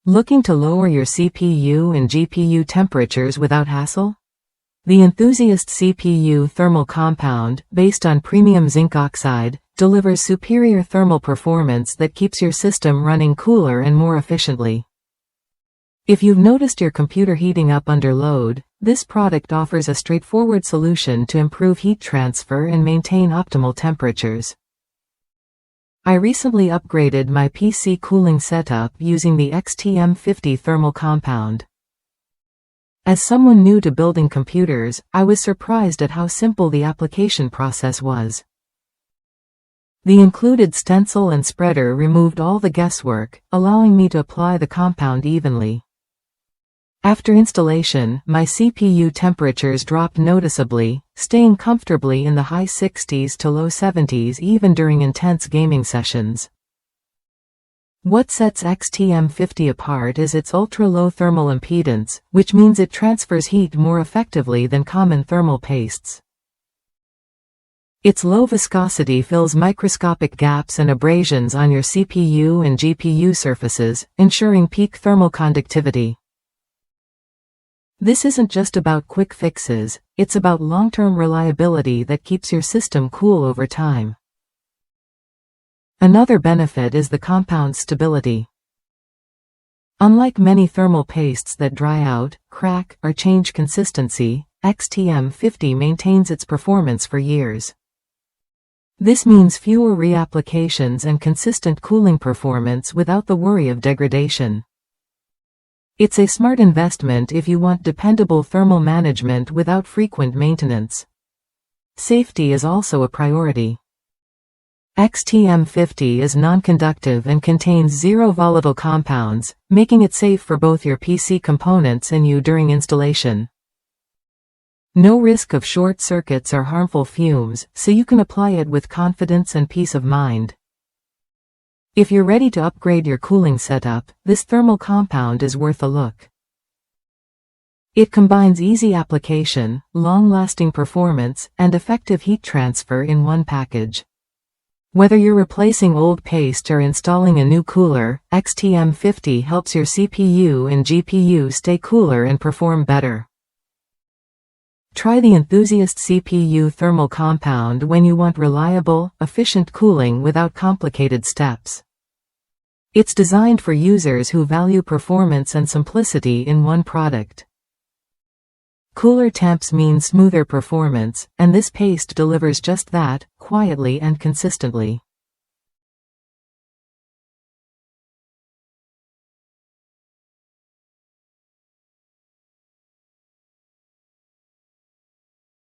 Looking to lower your CPU and GPU temperatures without hassle? The Enthusiast CPU Thermal Compound, based on premium zinc oxide, delivers superior thermal performance that keeps your system running cooler and more efficiently. If you've noticed your computer heating up under load, this product offers a straightforward solution to improve heat transfer and maintain optimal temperatures. I recently upgraded my PC cooling setup using the XTM50 Thermal Compound. As someone new to building computers, I was surprised at how simple the application process was. The included stencil and spreader removed all the guesswork, allowing me to apply the compound evenly. After installation, my CPU temperatures dropped noticeably, staying comfortably in the high 60s to low 70s even during intense gaming sessions. What sets XTM50 apart is its ultra-low thermal impedance, which means it transfers heat more effectively than common thermal pastes. Its low viscosity fills microscopic gaps and abrasions on your CPU and GPU surfaces, ensuring peak thermal conductivity. This isn't just about quick fixes, it's about long-term reliability that keeps your system cool over time. Another benefit is the compound's stability. Unlike many thermal pastes that dry out, crack, or change consistency, XTM50 maintains its performance for years. This means fewer reapplications and consistent cooling performance without the worry of degradation. It's a smart investment if you want dependable thermal management without frequent maintenance. Safety is also a priority. XTM50 is non-conductive and contains zero volatile compounds, making it safe for both your PC components and you during installation. No risk of short circuits or harmful fumes, so you can apply it with confidence and peace of mind. If you're ready to upgrade your cooling setup, this thermal compound is worth a look. It combines easy application, long-lasting performance, and effective heat transfer in one package. Whether you're replacing old paste or installing a new cooler, XTM50 helps your CPU and GPU stay cooler and perform better. Try the Enthusiast CPU Thermal Compound when you want reliable, efficient cooling without complicated steps. It's designed for users who value performance and simplicity in one product. Cooler temps mean smoother performance, and this paste delivers just that, quietly and consistently.